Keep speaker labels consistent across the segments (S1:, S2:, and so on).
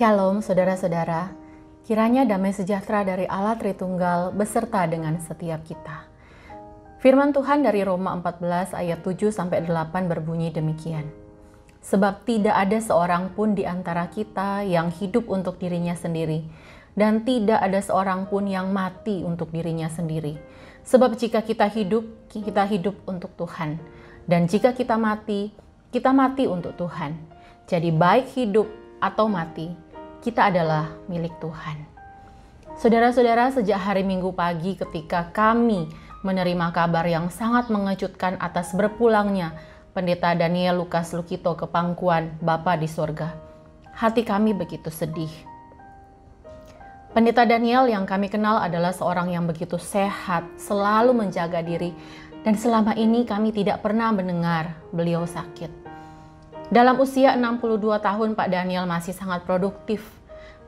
S1: Shalom saudara-saudara, kiranya damai sejahtera dari Allah Tritunggal beserta dengan setiap kita. Firman Tuhan dari Roma 14 ayat 7-8 berbunyi demikian. Sebab tidak ada seorang pun di antara kita yang hidup untuk dirinya sendiri, dan tidak ada seorang pun yang mati untuk dirinya sendiri. Sebab jika kita hidup untuk Tuhan, dan jika kita mati untuk Tuhan. Jadi baik hidup atau mati, kita adalah milik Tuhan. Saudara-saudara, sejak hari Minggu pagi ketika kami menerima kabar yang sangat mengejutkan atas berpulangnya Pendeta Daniel Lukas Lukito ke pangkuan Bapa di sorga, hati kami begitu sedih. Pendeta Daniel yang kami kenal adalah seorang yang begitu sehat, selalu menjaga diri, dan selama ini kami tidak pernah mendengar beliau sakit. Dalam usia 62 tahun, Pak Daniel masih sangat produktif,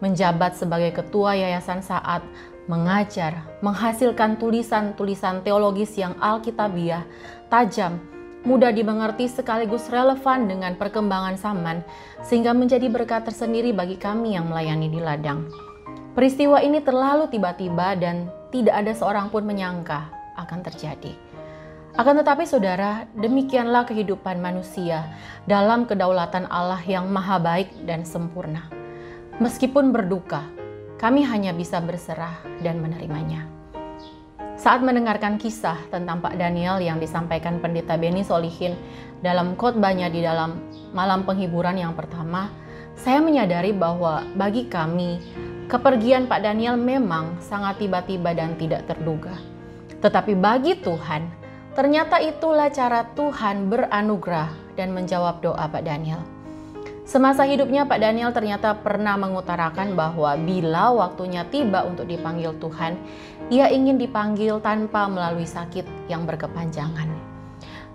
S1: menjabat sebagai ketua yayasan Saat, mengajar, menghasilkan tulisan-tulisan teologis yang alkitabiah, tajam, mudah dimengerti sekaligus relevan dengan perkembangan zaman, sehingga menjadi berkat tersendiri bagi kami yang melayani di ladang. Peristiwa ini terlalu tiba-tiba dan tidak ada seorang pun menyangka akan terjadi. Akan tetapi saudara, demikianlah kehidupan manusia dalam kedaulatan Allah yang maha baik dan sempurna. Meskipun berduka, kami hanya bisa berserah dan menerimanya. Saat mendengarkan kisah tentang Pak Daniel yang disampaikan Pendeta Beni Solihin dalam khotbahnya di dalam malam penghiburan yang pertama, saya menyadari bahwa bagi kami, kepergian Pak Daniel memang sangat tiba-tiba dan tidak terduga. Tetapi bagi Tuhan, ternyata itulah cara Tuhan beranugerah dan menjawab doa Pak Daniel. Semasa hidupnya Pak Daniel ternyata pernah mengutarakan bahwa bila waktunya tiba untuk dipanggil Tuhan, ia ingin dipanggil tanpa melalui sakit yang berkepanjangan.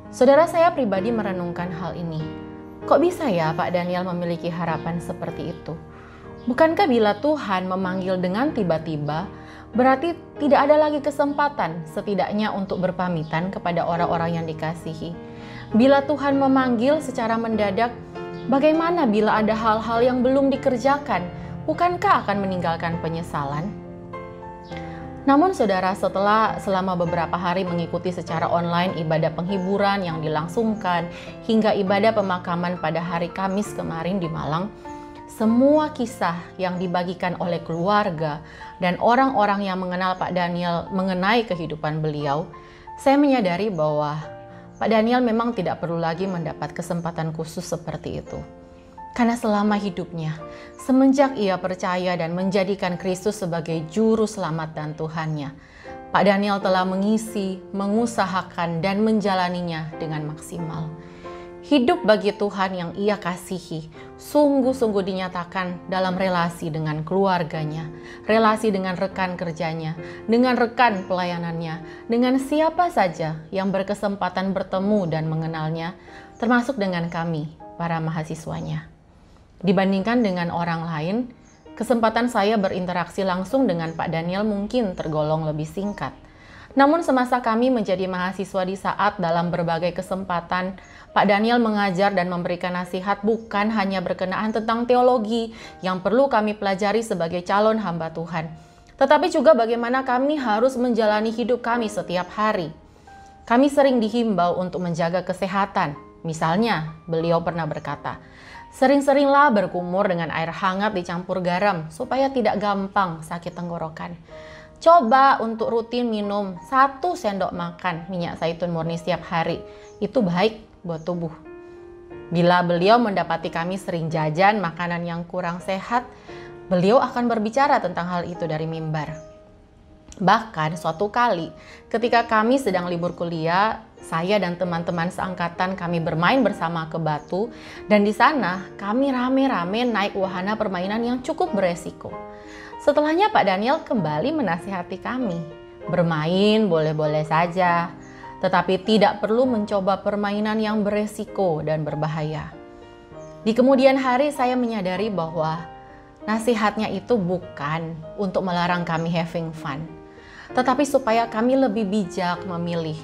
S1: Saudara, saya pribadi merenungkan hal ini. Kok bisa ya Pak Daniel memiliki harapan seperti itu? Bukankah bila Tuhan memanggil dengan tiba-tiba, berarti tidak ada lagi kesempatan setidaknya untuk berpamitan kepada orang-orang yang dikasihi. Bila Tuhan memanggil secara mendadak, bagaimana bila ada hal-hal yang belum dikerjakan? Bukankah akan meninggalkan penyesalan? Namun saudara, selama beberapa hari mengikuti secara online ibadah penghiburan yang dilangsungkan hingga ibadah pemakaman pada hari Kamis kemarin di Malang, semua kisah yang dibagikan oleh keluarga dan orang-orang yang mengenal Pak Daniel mengenai kehidupan beliau, saya menyadari bahwa Pak Daniel memang tidak perlu lagi mendapat kesempatan khusus seperti itu. Karena selama hidupnya, semenjak ia percaya dan menjadikan Kristus sebagai juru selamat dan Tuhannya, Pak Daniel telah mengisi, mengusahakan, dan menjalaninya dengan maksimal. Hidup bagi Tuhan yang ia kasihi sungguh-sungguh dinyatakan dalam relasi dengan keluarganya, relasi dengan rekan kerjanya, dengan rekan pelayanannya, dengan siapa saja yang berkesempatan bertemu dan mengenalnya, termasuk dengan kami, para mahasiswanya. Dibandingkan dengan orang lain, kesempatan saya berinteraksi langsung dengan Pak Daniel mungkin tergolong lebih singkat. Namun semasa kami menjadi mahasiswa di Saat dalam berbagai kesempatan, Pak Daniel mengajar dan memberikan nasihat bukan hanya berkenaan tentang teologi yang perlu kami pelajari sebagai calon hamba Tuhan, tetapi juga bagaimana kami harus menjalani hidup kami setiap hari. Kami sering dihimbau untuk menjaga kesehatan. Misalnya, beliau pernah berkata, sering-seringlah berkumur dengan air hangat dicampur garam supaya tidak gampang sakit tenggorokan. Coba untuk rutin minum 1 sendok makan minyak zaitun murni setiap hari. Itu baik buat tubuh. Bila beliau mendapati kami sering jajan makanan yang kurang sehat, beliau akan berbicara tentang hal itu dari mimbar. Bahkan suatu kali ketika kami sedang libur kuliah, saya dan teman-teman seangkatan kami bermain bersama ke Batu, dan di sana kami rame-rame naik wahana permainan yang cukup beresiko. Setelahnya Pak Daniel kembali menasihati kami, bermain boleh-boleh saja, tetapi tidak perlu mencoba permainan yang beresiko dan berbahaya. Di kemudian hari saya menyadari bahwa nasihatnya itu bukan untuk melarang kami having fun, tetapi supaya kami lebih bijak memilih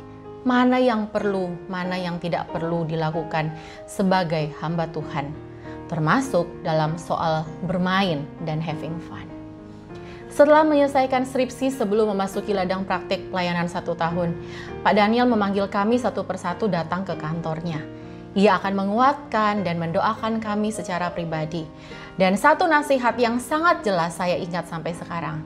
S1: mana yang perlu, mana yang tidak perlu dilakukan sebagai hamba Tuhan. termasuk dalam soal bermain dan having fun. Setelah menyelesaikan skripsi sebelum memasuki ladang praktik pelayanan 1 tahun, Pak Daniel memanggil kami satu persatu datang ke kantornya. Ia akan menguatkan dan mendoakan kami secara pribadi. Dan satu nasihat yang sangat jelas saya ingat sampai sekarang.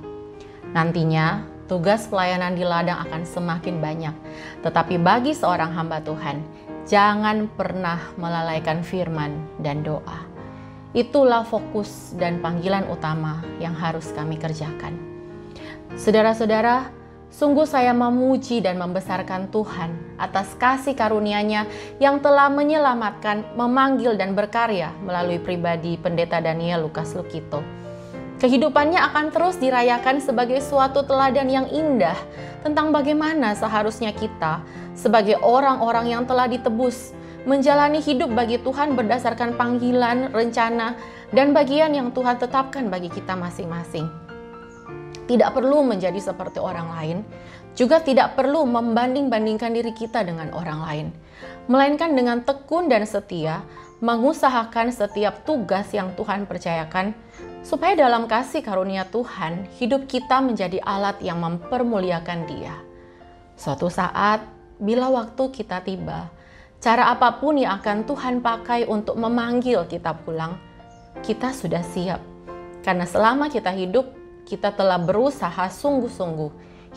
S1: Nantinya, tugas pelayanan di ladang akan semakin banyak. Tetapi bagi seorang hamba Tuhan, jangan pernah melalaikan firman dan doa. Itulah fokus dan panggilan utama yang harus kami kerjakan. Saudara-saudara, sungguh saya memuji dan membesarkan Tuhan atas kasih karunia-Nya yang telah menyelamatkan, memanggil dan berkarya melalui pribadi Pendeta Daniel Lukas Lukito. Kehidupannya akan terus dirayakan sebagai suatu teladan yang indah tentang bagaimana seharusnya kita sebagai orang-orang yang telah ditebus menjalani hidup bagi Tuhan berdasarkan panggilan, rencana, dan bagian yang Tuhan tetapkan bagi kita masing-masing. Tidak perlu menjadi seperti orang lain, juga tidak perlu membanding-bandingkan diri kita dengan orang lain, melainkan dengan tekun dan setia, mengusahakan setiap tugas yang Tuhan percayakan, supaya dalam kasih karunia Tuhan, hidup kita menjadi alat yang mempermuliakan Dia. Suatu saat, bila waktu kita tiba, cara apapun yang akan Tuhan pakai untuk memanggil kita pulang, kita sudah siap. Karena selama kita hidup, kita telah berusaha sungguh-sungguh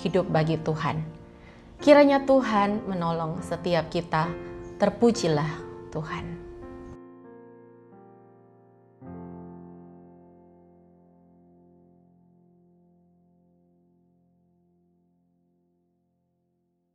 S1: hidup bagi Tuhan. Kiranya Tuhan menolong setiap kita. Terpujilah Tuhan.